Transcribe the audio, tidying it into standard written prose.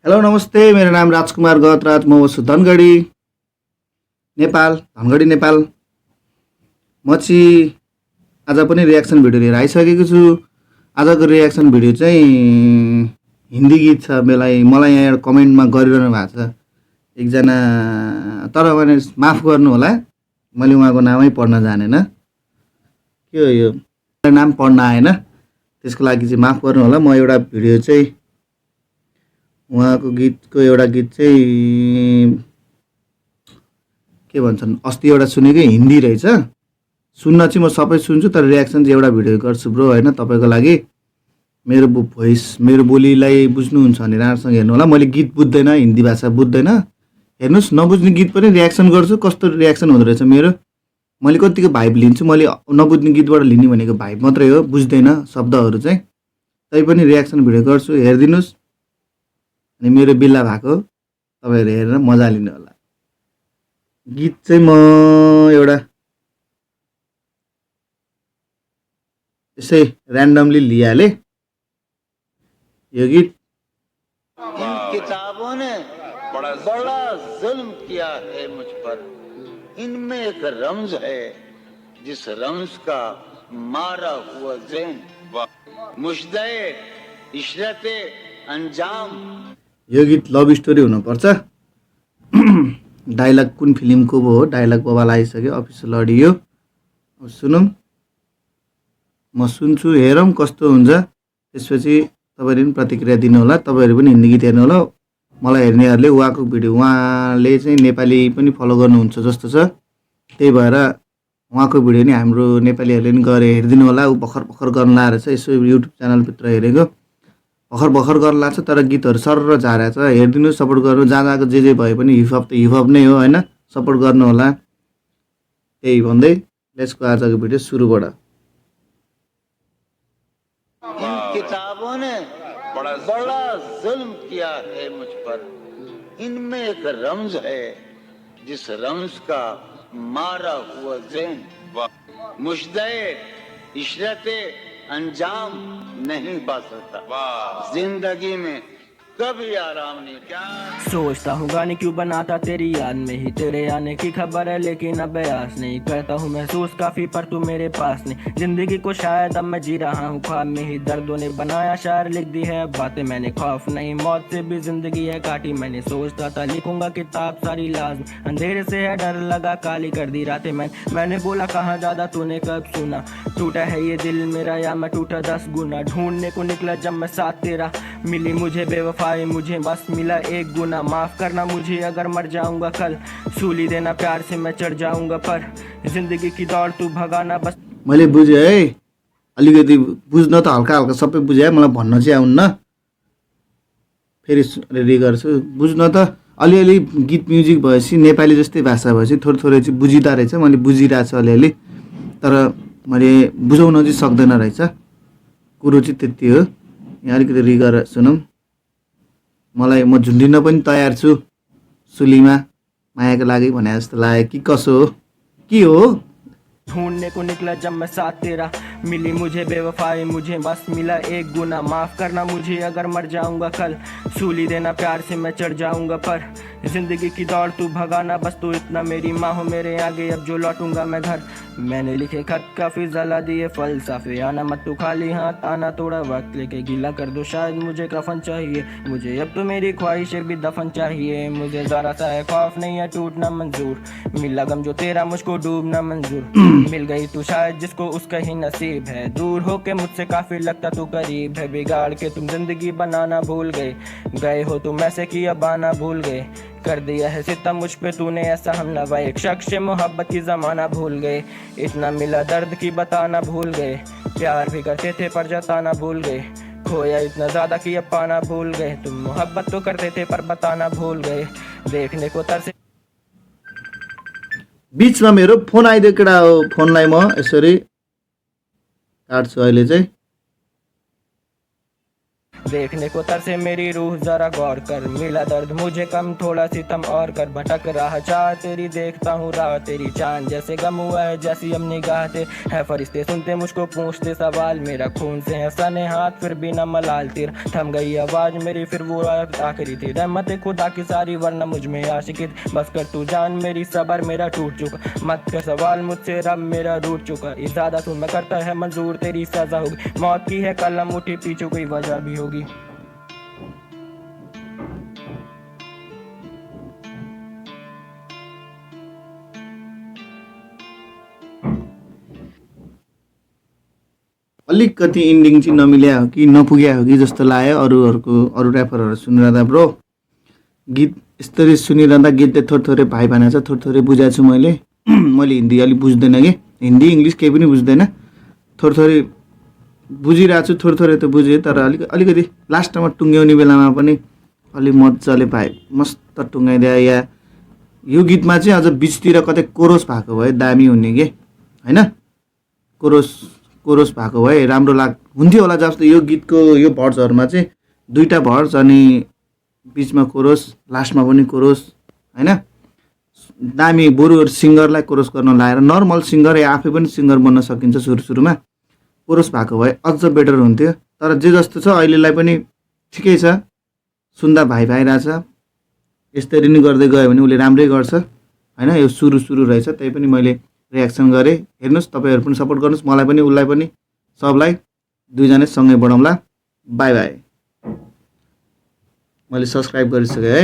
Hello नमस्ते, मेरो नाम राजकुमार गहतराज, म बस्छु धनगढी नेपाल। म चाहिँ आज पनि रियाक्सन भिडियो लिएर आइसकेको छु। आजको रियाक्सन भिडियो चाहिँ हिन्दी गीत छ। मलाई यहाँ एउटा कमेन्टमा गरिरहनु भएको छ एकजना, तर मैले माफ गर्नु होला, मैले उहाँको नामै पढ्न जानेन। के हो यो नाम पढ्न आएन, त्यसको लागि चाहिँ माफ गर्नु होला। म एउटा भिडियो चाहिँ उहाँको गीतको एउटा गीत चाहिँ के भन्छन्, अस्ति एउटा सुनेको हिन्दी रहेछ। सुन्न चाहिँ म सबै सुन्छु, तर रियाक्सन चाहिँ एउटा भिडियो गर्छु ब्रो, होइन? तपाईँको लागि मेरो भोइस, मेरो बोलीलाई बुझ्नुहुन्छ भने राम्रोसँग हेर्नु होला। मैले गीत बुझ्दैन, हिन्दी भाषा बुझ्दैन, हेर्नुहोस्। नबुझ्ने गीत पनि रियाक्सन गर्छु। कस्तो रियाक्सन हुँदो रहेछ मेरो, मैले कतिको भाइब लिन्छु। मैले नबुझ्ने गीतबाट लिने भनेको भाइब मात्रै हो, बुझ्दैन शब्दहरू चाहिँ। तैपनि रियाक्सन भिडियो गर्छु, हेरिदिनुहोस्। अनि मेरो बिल्ला भएको तपाईँहरू हेरेर मजा लिनु होला। गीत चाहिँ म एउटा यसै ऱ्यान्डमली लिइहालेँ यो गीत। इन किताबों ने बड़ा जुल्म किया है मुझ पर। इनमें एक रम्ज है जिस रम्ज का मारा हुआ ज़हन मुश्दे इशरते अंजाम। यो गीत लभ स्टोरी हुनुपर्छ। डायलग कुन फिल्मको पो हो, डायलग बबाल आइसक्यो, अफिसियल अडियो। अब सुनौँ, म सुन्छु, हेरौँ कस्तो हुन्छ। त्यसपछि तपाईँहरू पनि प्रतिक्रिया दिनु होला। तपाईँहरू पनि हिन्दी गीत हेर्नु होला। मलाई हेर्नेहरूले उहाँको भिडियो, उहाँले चाहिँ नेपाली पनि फलो गर्नुहुन्छ जस्तो छ, त्यही भएर उहाँको भिडियो नि हाम्रो नेपालीहरूले पनि गएर हेरिदिनु होला। ऊ भर्खर गर्न लाएर छ, यसो युट्युब च्यानलभित्र हेरेको भर्खर गर्न लाग्छ, तर गीतहरू सरर झारेको छ। हेरिदिनु, सपोर्ट गर्नु। जहाँ जहाँको जे भए पनि हिपहप त हिपहप नै हो, होइन? सपोर्ट गर्नु होला। त्यही भन्दै लेट्सको आजको भिडियो सुरुबाट। इन किताबों ने बड़ा जुल्म किया है मुझ पर। इनमें एक रम्ज है जिस रम्ज का मारा हुआ ज़हन मुश्दे इशरते अंजाम नहीं पा सकता। जिंदगी में कभी आराम नहीं। क्या सोचता हूँ गाने क्यों बनाता तेरी याद में ही, तेरे आने की खबर है लेकिन अब आस नहीं करता हूँ महसूस काफी, पर तू मेरे पास नहीं। जिंदगी को शायद अब मैं जी रहा हूँ ख्वाब में ही, दर्दों ने बनाया शायर लिख दी है बातें मैंने, खौफ नहीं मौत से भी जिंदगी है काटी मैंने। सोचता था लिखूंगा किताब सारी लाज़, अंधेरे से है डर लगा काली कर दी रातें मैंने बोला कहाँ ज्यादा तूने कब सुना। टूटा है ये दिल मेरा या मैं टूटा 10 गुना, ढूंढने को निकला जब मैं साथ तेरा, मिली मुझे बेवफाई मुझे बस मिला एक गुना। माफ करना मुझे अगर मर जाऊंगा कल, सूली देना प्यार से मैं चढ़ जाऊंगा, पर जिंदगी की दौड़ तू भगाना बस। मैले बुझेँ है, अलिकति बुझ्न त हल्का हल्का सबै बुझेँ है, मलाई भन्न चाहिँ आउन्न। फेरि रेडी गर्छु। बुझ्न त अलिअलि गीत म्युजिक भएपछि, नेपाली जस्तै भाषा भएपछि थोरै चाहिँ बुझिँदो रहेछ। मैले बुझिरहेको छु अलिअलि, तर मैले बुझाउन चाहिँ सक्दैन रहेछ। कुरो चाहिँ त्यति हो। यहाँ अलिकति रि गरेर सुनौँ। म झुन्डिन पनि तयार छु सुलीमा मायाको लागि भने जस्तो लाग्यो कि कसो हो, के हो? ढूंढने को निकला जब मैं साथ तेरा, मिली मुझे बेवफाई मुझे बस मिला एक गुना। माफ करना मुझे अगर मर जाऊंगा कल, सूली देना प्यार से मैं चढ़ जाऊंगा, पर जिंदगी की दौड़ तू भगाना बस। तू इतना मेरी माँ हो मेरे आगे, अब जो लौटूंगा मैं घर। मैंने लिखे खत काफी जला दिए फलसफे, आना मत तू खाली हाथ आना, थोड़ा वक्त लेके गीला कर दो शायद मुझे कफन चाहिए। मुझे अब तो मेरी ख्वाहिशें भी दफन चाहिए। मुझे जरा सा है खौफ नहीं है टूटना मंजूर, मिला गम जो तेरा मुझको डूबना मंजूर। मिल गई तू शायद जिसको उसका ही नसीब है, दूर होके मुझसे काफी लगता तू करीब है। बिगाड़ के तुम जिंदगी बनाना भूल गए हो तुम ऐसे कि अब आना भूल गए। कर दिया है सितम मुझ पे तूने ऐसा हमनवा, एक शख्स से मोहब्बत की जमाना भूल गए। इतना मिला दर्द की बताना भूल गए, प्यार भी करते थे पर जताना भूल गए। खोया इतना ज्यादा कि अब पाना भूल गए, तुम मोहब्बत तो करते थे पर बताना भूल गए। देखने को तरसे बिचमा मेरो फोन आइदियो केटा हो। फोनलाई म यसरी काट्छु अहिले चाहिँ। देखने को तरसे मेरी रूह जरा गौर कर, मिला दर्द मुझे कम थोड़ा सितम और कर, भटक रहा चाह तेरी देखता हूँ राह तेरी, चांद जैसे गम हुआ है जैसी हम निगाह थे, है फरिश्ते सुनते मुझको पूछते सवाल, मेरा खून से है सने हाथ फिर भी न मलाल तीर, थम गई आवाज मेरी फिर वो आखिरी थी, रहमत खुदा की सारी वरना मुझ में आशिकी, बस कर तू जान मेरी सबर मेरा टूट चुका, मत कर सवाल मुझसे रब मेरा रूठ चुका, इजादा तू मैं करता है मंजूर तेरी सजा होगी, मौत की है कलम उठी पीछे कोई वजह भी होगी। अलिकति इन्डिङ चाहिँ नमिल्या हो कि नपुग्या हो कि जस्तो लाग्यो अरू ऱ्यापरहरू सुनिरहँदा। ब्रो गीत यसरी सुनिरहँदा गीत चाहिँ थोरै भाइ भनेको छ, थोरै बुझाएको छु मैले। मैले हिन्दी अलिक बुझ्दैन कि, हिन्दी इङ्ग्लिस केही पनि बुझ्दैन, थोरै बुझिरहेको छु, थोरै त बुझेँ, तर अलिकति लास्टमा टुङ्ग्याउने बेलामा पनि अलिक मजाले भाइ मस्त टुङ्गाइदियो। या यो गीतमा चाहिँ अझ बिचतिर कतै कोरस भएको भए दामी हुने के होइन, कोरस भएको भए राम्रो हुन्थ्यो होला जस्तो। यो गीतको यो भर्सहरूमा चाहिँ 2टा भर्स अनि बिचमा कोरस, लास्टमा पनि कोरस होइन, दामी। बरु सिङ्गरलाई कोरस गर्न लाएर नर्मल सिङ्गर या आफै पनि सिङ्गर बन्न सकिन्छ, सुरुमा कोरस भएको भए अझ बेटर हुन्थ्यो। तर जे जस्तो छ अहिलेलाई पनि ठिकै छ, सुन्दा भाइ रहेछ। यसरी नै गर्दै गयो भने उसले राम्रै गर्छ होइन। यो सुरु रहेछ, त्यही पनि मैले रियाक्सन गरेँ। हेर्नुहोस्, तपाईँहरू पनि सपोर्ट गर्नुहोस्, मलाई पनि उसलाई पनि, सबलाई, दुईजना सँगै बढाउँला। Bye bye. मैले सब्सक्राइब गरिसकेँ है।